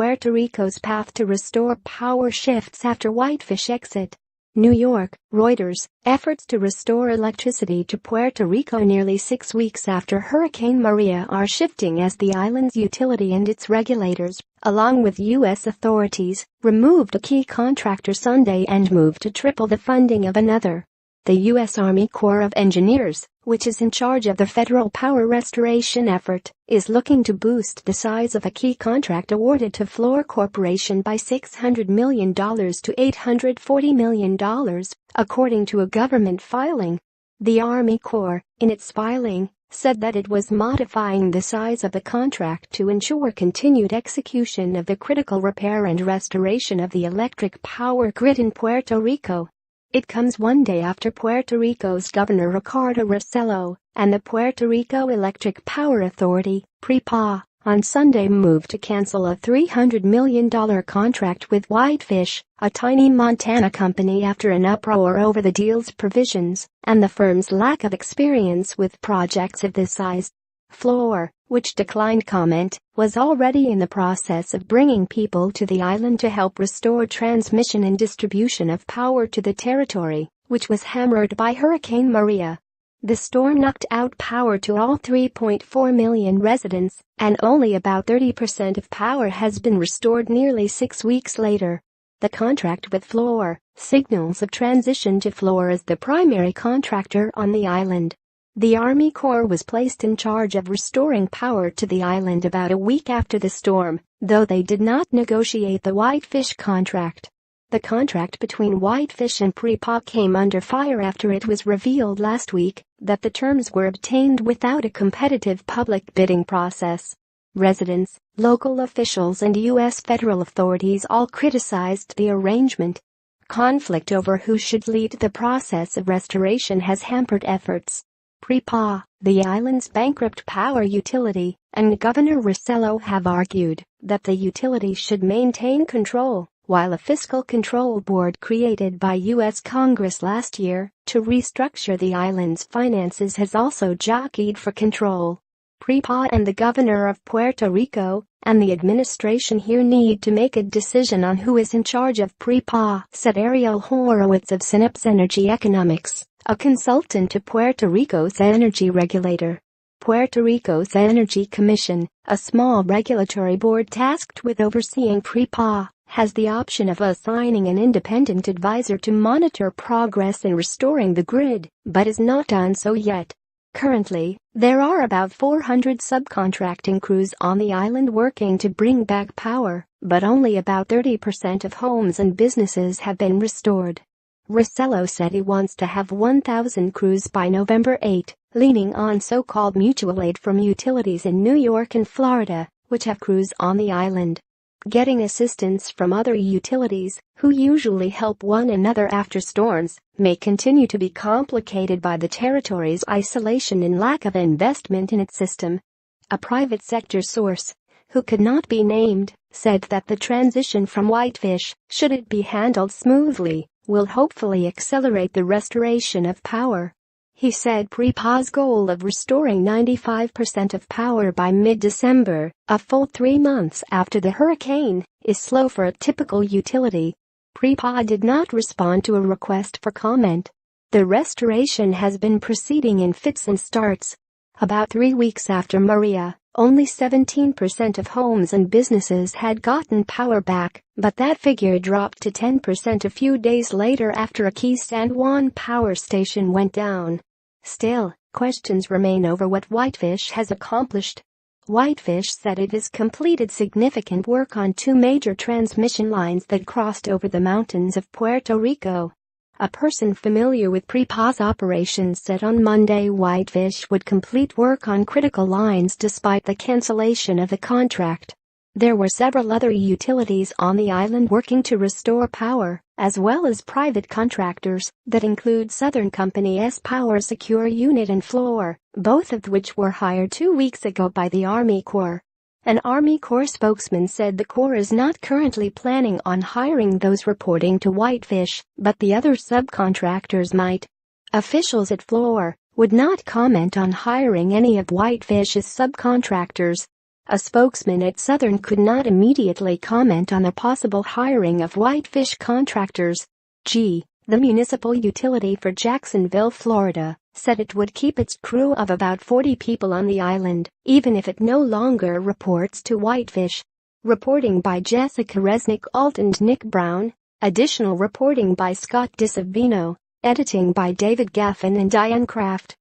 Puerto Rico's path to restore power shifts after Whitefish exit. New York, Reuters, efforts to restore electricity to Puerto Rico nearly 6 weeks after Hurricane Maria are shifting as the island's utility and its regulators, along with U.S. authorities, removed a key contractor Sunday and moved to triple the funding of another. The U.S. Army Corps of Engineers, which is in charge of the federal power restoration effort, is looking to boost the size of a key contract awarded to Fluor Corporation by $600 million to $840 million, according to a government filing. The Army Corps, in its filing, said that it was modifying the size of the contract to ensure continued execution of the critical repair and restoration of the electric power grid in Puerto Rico. It comes one day after Puerto Rico's Governor Ricardo Rossello and the Puerto Rico Electric Power Authority, PREPA, on Sunday moved to cancel a $300 million contract with Whitefish, a tiny Montana company, after an uproar over the deal's provisions and the firm's lack of experience with projects of this size. Fluor, which declined comment, was already in the process of bringing people to the island to help restore transmission and distribution of power to the territory, which was hammered by Hurricane Maria. The storm knocked out power to all 3.4 million residents, and only about 30% of power has been restored nearly 6 weeks later. The contract with Fluor signals a transition to Fluor as the primary contractor on the island. The Army Corps was placed in charge of restoring power to the island about a week after the storm, though they did not negotiate the Whitefish contract. The contract between Whitefish and PREPA came under fire after it was revealed last week that the terms were obtained without a competitive public bidding process. Residents, local officials and U.S. federal authorities all criticized the arrangement. Conflict over who should lead the process of restoration has hampered efforts. PREPA, the island's bankrupt power utility, and Governor Rossello have argued that the utility should maintain control, while a fiscal control board created by U.S. Congress last year to restructure the island's finances has also jockeyed for control. PREPA and the governor of Puerto Rico and the administration here need to make a decision on who is in charge of PREPA, said Ariel Horowitz of Synapse Energy Economics, a consultant to Puerto Rico's energy regulator. Puerto Rico's Energy Commission, a small regulatory board tasked with overseeing PREPA, has the option of assigning an independent advisor to monitor progress in restoring the grid, but has not done so yet. Currently, there are about 400 subcontracting crews on the island working to bring back power, but only about 30% of homes and businesses have been restored. Rossello said he wants to have 1,000 crews by November 8, leaning on so-called mutual aid from utilities in New York and Florida, which have crews on the island. Getting assistance from other utilities, who usually help one another after storms, may continue to be complicated by the territory's isolation and lack of investment in its system. A private sector source, who could not be named, said that the transition from Whitefish, should it be handled smoothly, will hopefully accelerate the restoration of power. He said PREPA's goal of restoring 95% of power by mid-December, a full 3 months after the hurricane, is slow for a typical utility. PREPA did not respond to a request for comment. The restoration has been proceeding in fits and starts. About 3 weeks after Maria, only 17% of homes and businesses had gotten power back, but that figure dropped to 10% a few days later after a key San Juan power station went down. Still, questions remain over what Whitefish has accomplished. Whitefish said it has completed significant work on 2 major transmission lines that crossed over the mountains of Puerto Rico. A person familiar with PREPA's operations said on Monday Whitefish would complete work on critical lines despite the cancellation of the contract. There were several other utilities on the island working to restore power, as well as private contractors that include Southern Company's Power Secure Unit and Fluor, both of which were hired 2 weeks ago by the Army Corps. An Army Corps spokesman said the Corps is not currently planning on hiring those reporting to Whitefish, but the other subcontractors might. Officials at Fluor would not comment on hiring any of Whitefish's subcontractors. A spokesman at Southern could not immediately comment on the possible hiring of Whitefish contractors. The municipal utility for Jacksonville, Florida, said it would keep its crew of about 40 people on the island, even if it no longer reports to Whitefish. Reporting by Jessica Resnick-Alt and Nick Brown. Additional reporting by Scott DiSavino. Editing by David Gaffin and Diane Kraft.